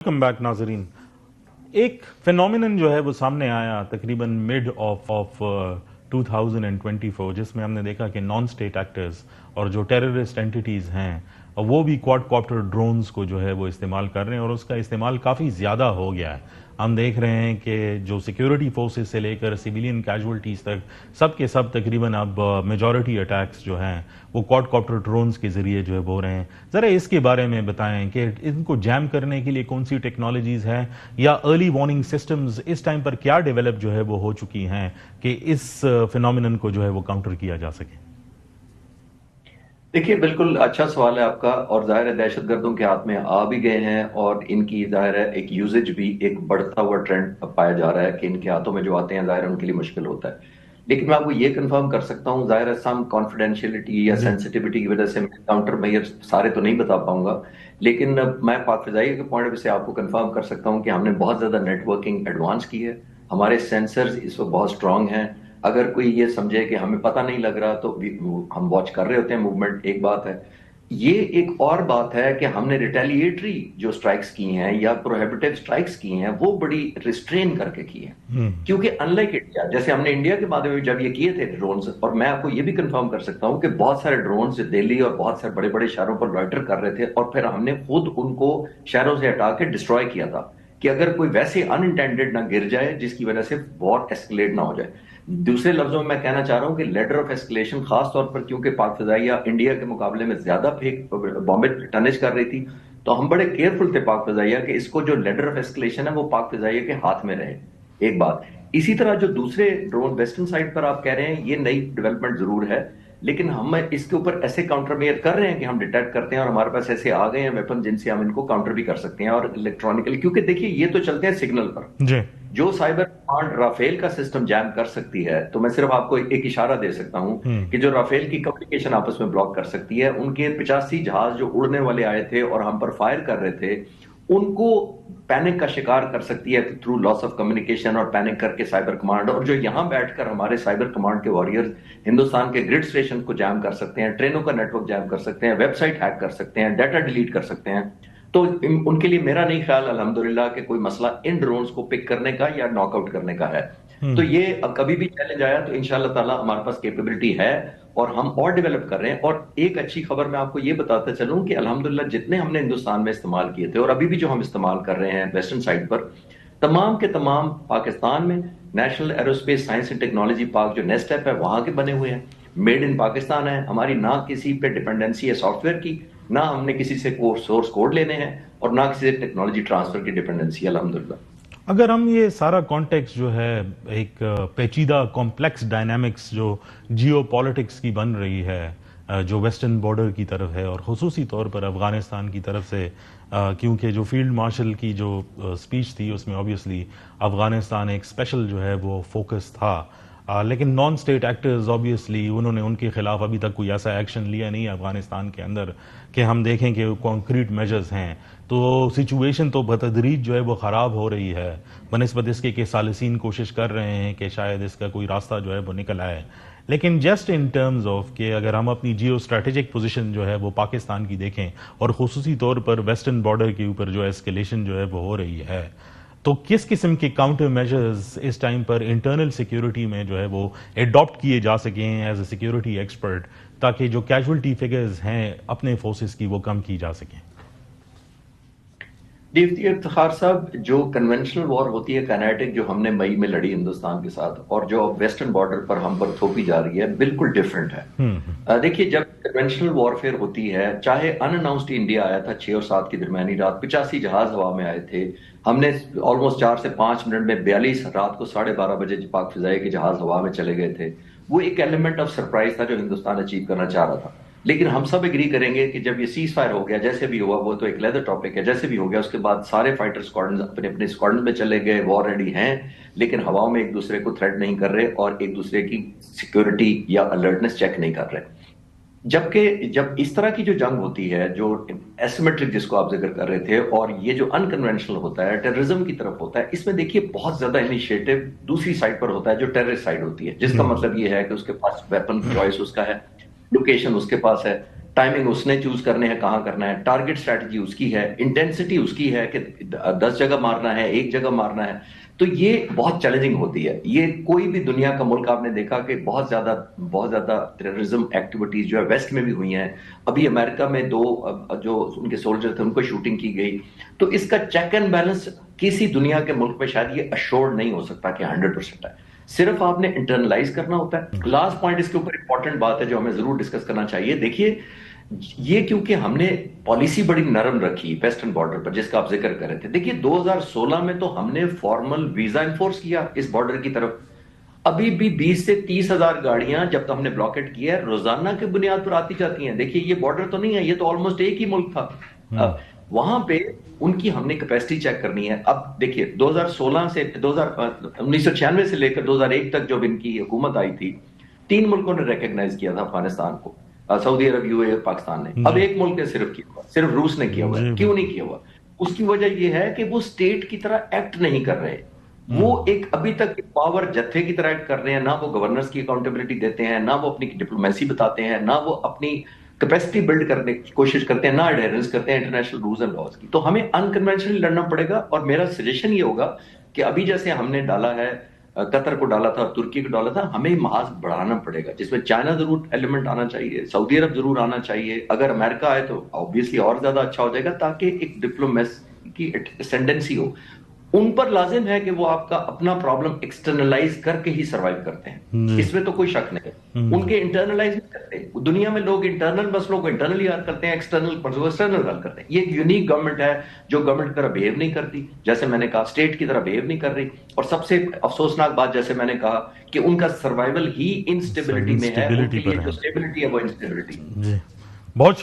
Welcome back नाजरीन। एक phenomenon जो है वो सामने आया तकरीबन मिड ऑफ 2024, जिसमें हमने देखा कि नॉन स्टेट एक्टर्स और जो टेररिस्ट एंटिटीज़ हैं वो भी क्वाडकॉप्टर ड्रोन्स को जो है वो इस्तेमाल कर रहे हैं और उसका इस्तेमाल काफ़ी ज़्यादा हो गया है। हम देख रहे हैं कि जो सिक्योरिटी फोर्सेस से लेकर सिविलियन कैजुअल्टीज़ तक सब के सब तकरीबन अब मेजॉरिटी अटैक्स जो हैं वो क्वाडकॉप्टर ड्रोन्स के ज़रिए जो है हो रहे हैं। ज़रा इसके बारे में बताएं कि इनको जैम करने के लिए कौन सी टेक्नोलॉजीज़ हैं या अर्ली वार्निंग सिस्टम्स इस टाइम पर क्या डेवलप जो है वो हो चुकी हैं कि इस फिनोमिनन को जो है वो काउंटर किया जा सके। देखिए, बिल्कुल अच्छा सवाल है आपका। और जाहिर है दहशतगर्दों के हाथ में आ भी गए हैं और इनकी जाहिर है एक यूजेज भी एक बढ़ता हुआ ट्रेंड पाया जा रहा है कि इनके हाथों में जो आते हैं जाहिर है उनके लिए मुश्किल होता है। लेकिन मैं आपको ये कंफर्म कर सकता हूँ, जाहिर है सम कॉन्फिडेंशियलिटी या जी। सेंसिटिविटी की वजह से मैं काउंटर मेजर सारे तो नहीं बता पाऊंगा, लेकिन मैं पाक फिजाई के पॉइंट से आपको कंफर्म कर सकता हूँ कि हमने बहुत ज्यादा नेटवर्किंग एडवांस की है। हमारे सेंसर्स इस वक्त बहुत स्ट्रांग हैं। अगर कोई ये समझे कि हमें पता नहीं लग रहा तो हम वॉच कर रहे होते हैं मूवमेंट, एक बात है। ये एक और बात है कि हमने रिटेलिएटरी जो स्ट्राइक्स की हैं या प्रोहिबिटिव स्ट्राइक्स की हैं वो बड़ी रिस्ट्रेन करके की हैं। क्योंकि अनलाइक इंडिया, जैसे हमने इंडिया के माध्यम में जब ये किए थे ड्रोन्स, और मैं आपको ये भी कंफर्म कर सकता हूं कि बहुत सारे ड्रोन्स दिल्ली और बहुत सारे बड़े बड़े शहरों पर लॉइटर कर रहे थे और फिर हमने खुद उनको शहरों से हटा के डिस्ट्रॉय किया था कि अगर कोई वैसे अनइंटेंडेड ना गिर जाए जिसकी वजह से वॉर एस्केलेट ना हो जाए। दूसरे लफ्जों में मैं कहना चाह रहा हूं कि लेटर ऑफ एस्केलेशन खास तौर पर क्योंकि पाक फिजाइया इंडिया के मुकाबले में ज्यादा फेक बॉम्बे टनेज कर रही थी, तो हम बड़े केयरफुल थे पाक फिजाइया कि इसको जो लेटर ऑफ एस्केलेशन है वो पाक फिजाइया के हाथ में रहे। एक बात। इसी तरह जो दूसरे ड्रोन वेस्टर्न साइड पर आप कह रहे हैं, ये नई डेवलपमेंट जरूर है, लेकिन हम इसके ऊपर ऐसे काउंटर मेयर कर रहे हैं कि हम डिटेक्ट करते हैं और हमारे पास ऐसे आ गए हैं वेपन जिनसे हम इनको काउंटर भी कर सकते हैं और इलेक्ट्रॉनिकली, क्योंकि देखिए ये तो चलते हैं सिग्नल पर। जी। जो साइबर कमांड राफेल का सिस्टम जैम कर सकती है, तो मैं सिर्फ आपको एक इशारा दे सकता हूं कि जो राफेल की कम्युनिकेशन आपस में ब्लॉक कर सकती है, उनके 85 जहाज जो उड़ने वाले आए थे और हम पर फायर कर रहे थे, उनको पैनिक का शिकार कर सकती है थ्रू लॉस ऑफ कम्युनिकेशन और पैनिक करके साइबर कमांड। और जो यहां बैठकर हमारे साइबर कमांड के वॉरियर्स हिंदुस्तान के ग्रिड स्टेशन को जैम कर सकते हैं, ट्रेनों का नेटवर्क जैम कर सकते हैं, वेबसाइट हैक कर सकते हैं, डाटा डिलीट कर सकते हैं, तो उनके लिए मेरा नहीं ख्याल अल्हम्दुलिल्लाह कि कोई मसला इन ड्रोन्स को पिक करने का या नॉकआउट करने का है। तो ये अब कभी भी चैलेंज आया तो इंशाल्लाह ताला हमारे पास कैपेबिलिटी है और हम और डेवलप कर रहे हैं। और एक अच्छी खबर मैं आपको ये बताता चलूं कि अल्हम्दुलिल्लाह जितने हमने हिंदुस्तान में इस्तेमाल किए थे और अभी भी जो हम इस्तेमाल कर रहे हैं वेस्टर्न साइड पर, तमाम के तमाम पाकिस्तान में national aerospace science and technology park जो नेस्टेप है वहां के बने हुए हैं, मेड इन पाकिस्तान है। हमारी ना किसी पे डिपेंडेंसी है सॉफ्टवेयर की, ना हमने किसी से सोर्स कोड लेने हैं और ना किसी से टेक्नोलॉजी ट्रांसफर की डिपेंडेंसी है अल्हम्दुलिल्लाह। अगर हम ये सारा कॉन्टेक्स्ट जो है एक पेचीदा कॉम्प्लेक्स डायनामिक्स जो जियो पॉलिटिक्स की बन रही है जो वेस्टर्न बॉर्डर की तरफ है और ख़ुसूसी तौर पर अफ़गानिस्तान की तरफ से, क्योंकि जो फील्ड मार्शल की जो स्पीच थी उसमें ऑब्वियसली अफ़गानिस्तान एक स्पेशल जो है वो फोकस था, लेकिन नॉन स्टेट एक्टर्स ऑब्वियसली उन्होंने उनके खिलाफ अभी तक कोई ऐसा एक्शन लिया नहीं है अफगानिस्तान के अंदर कि हम देखें कि कॉन्क्रीट मेजर्स हैं। तो सिचुएशन तो बतदरीज जो है वो ख़राब हो रही है बनस्बत इसके कि सालिसीन कोशिश कर रहे हैं कि शायद इसका कोई रास्ता जो है वो निकल आए। लेकिन जस्ट इन टर्म्स ऑफ कि अगर हम अपनी जियो स्ट्रेटेजिक पोजीशन जो है वो पाकिस्तान की देखें और ख़ुसूसी तौर पर वेस्टर्न बॉर्डर के ऊपर जो एस्केलेशन जो है वो हो रही है, तो किस किस्म के काउंटर मेजर्स इस टाइम पर इंटरनल सिक्योरिटी में जो है वो एडॉप्ट किए जा सकें एज ए सिक्योरिटी एक्सपर्ट, ताकि जो कैजुअल्टी फिगर्स हैं अपने फोर्सेस की वो कम की जा सकें? इफ्तिखार साहब, जो कन्वेंशनल वॉर होती है काइनेटिक, जो हमने मई में लड़ी हिंदुस्तान के साथ, और जो वेस्टर्न बॉर्डर पर हम पर थोपी जा रही है, बिल्कुल डिफरेंट है। देखिए, जब कन्वेंशनल वॉरफेयर होती है, चाहे अनअनाउंस्ड इंडिया आया था 6 और 7 की दरमियानी रात, 85 जहाज हवा में आए थे, हमने ऑलमोस्ट 4 से 5 मिनट में 42 रात को 12:30 बजे पाक फिजाई के जहाज हवा में चले गए थे। वो एक एलिमेंट ऑफ सरप्राइज था जो हिंदुस्तान अचीव करना चाह रहा था। लेकिन हम सब एग्री करेंगे कि जब ये सीज फायर हो गया, जैसे भी हुआ, वो तो एक लेदर टॉपिक है, जैसे भी हो गया, उसके बाद सारे फाइटर स्क्वाड्रन अपने अपने स्क्वाड्रन में चले गए, वॉर रेडी हैं, लेकिन हवाओं में एक दूसरे को थ्रेट नहीं कर रहे और एक दूसरे की सिक्योरिटी या अलर्टनेस चेक नहीं कर रहे। जबकि जब इस तरह की जो जंग होती है, जो एसिमेट्रिक जिसको आप जिक्र कर रहे थे, और ये जो अनकन्वेंशनल होता है, टेररिज्म की तरफ होता है, इसमें देखिए बहुत ज्यादा इनिशिएटिव दूसरी साइड पर होता है जो टेररिस्ट साइड होती है, जिसका मतलब ये है कि उसके पास वेपन चॉइस उसका है, लोकेशन उसके पास है, ٹائمنگ اس نے چوز کرنے ہیں کہاں کرنا ہے, ٹارگٹ اسٹریٹجی اس کی ہے, انٹینسٹی اس کی ہے کہ 10 جگہ مارنا ہے, 1 جگہ مارنا ہے. تو یہ بہت چیلنجنگ ہوتی ہے. یہ کوئی بھی دنیا کا ملک آپ نے دیکھا کہ بہت زیادہ ٹیررزم ایکٹیویٹیز جو ہے ویسٹ میں بھی ہوئی ہیں. ابھی امریکہ میں 2 جو ان کے سولجر تھے ان کو شوٹنگ کی گئی. تو اس کا چیک اینڈ بیلنس کسی دنیا کے ملک میں شاید یہ اشورڈ نہیں ہو سکتا کہ 100% ہے. صرف آپ نے انٹرنلائز کرنا ہوتا ہے. لاسٹ پوائنٹ اس کے اوپر امپورٹنٹ بات ہے جو ہمیں ضرور ڈسکس کرنا چاہیے. دیکھیے یہ کیونکہ ہم نے پالیسی بڑی نرم رکھی ویسٹرن بارڈر پر جس کا آپ ذکر کر رہے تھے. دیکھیے 2016 میں تو ہم نے فارمل ویزا انفورس کیا اس بارڈر کی طرف. ابھی بھی 20 سے 30 ہزار گاڑیاں جب تک ہم نے بلاکٹ کیا ہے روزانہ کی بنیاد پر آتی جاتی ہیں. دیکھیے یہ بارڈر تو نہیں ہے, یہ تو آلموسٹ ایک ہی ملک تھا. وہاں پہ ان کی ہم نے کیپیسٹی چیک کرنی ہے. اب دیکھیے 2016 سے 1996 سے لے کر 2001 تک جب ان کی حکومت آئی تھی 3 ملکوں نے ریکگنائز کیا تھا افغانستان کو, سعودی عرب, یو اے, پاکستان نے. اب ایک ملک نے صرف کیا ہوا, صرف روس نے کیا ہوا ہے. کیوں نہیں کیا ہوا؟ اس کی وجہ یہ ہے کہ وہ اسٹیٹ کی طرح ایکٹ نہیں کر رہے. وہ ایک ابھی تک پاور جتھے کی طرح ایکٹ کر رہے ہیں. نہ وہ گورنرز کی اکاؤنٹیبلٹی دیتے ہیں, نہ وہ اپنی ڈپلومیسی بتاتے ہیں, نہ وہ اپنی کیپیسٹی بلڈ کرنے کی کوشش کرتے ہیں, نہ اڈہرنس کرتے ہیں انٹرنیشنل رولز اینڈ لاز کی. تو ہمیں انکنونشنلی لڑنا پڑے گا. اور میرا سجیشن یہ ہوگا کہ ابھی جیسے ہم نے ڈالا ہے, قطر کو ڈالا تھا, ترکی کو ڈالا تھا, ہمیں محاذ بڑھانا پڑے گا جس میں چائنا ضرور ایلیمنٹ آنا چاہیے, سعودی عرب ضرور آنا چاہیے. اگر امریکہ آئے تو آبویسلی اور زیادہ اچھا ہو جائے گا تاکہ ایک ڈپلومیسی کی اسینڈنسی ہو. ان پر لازم ہے کہ وہ آپ کا اپنا پرابلم ایکسٹرنلائز کر کے ہی سروائیو کرتے ہیں, اس میں تو کوئی شک نہیں. ان کے انٹرنلائز نہیں کرتے. دنیا میں لوگ انٹرنل مسئلوں کو انٹرنلی حل کرتے ہیں, ایکسٹرنل مسئلوں کو ایکسٹرنل حل کرتے ہیں. یہ ایک یونیک گورنمنٹ ہے جو گورنمنٹ کی طرح بہیو نہیں کرتی, جیسے میں نے کہا اسٹیٹ کی طرح بہیو نہیں کر رہی. اور سب سے افسوسناک بات جیسے میں نے کہا کہ ان کا سروائیول ہی انسٹیبلٹی میں ہے. ان کے لیے جو اسٹیبلٹی ہے وہ انسٹیبلٹی. بہت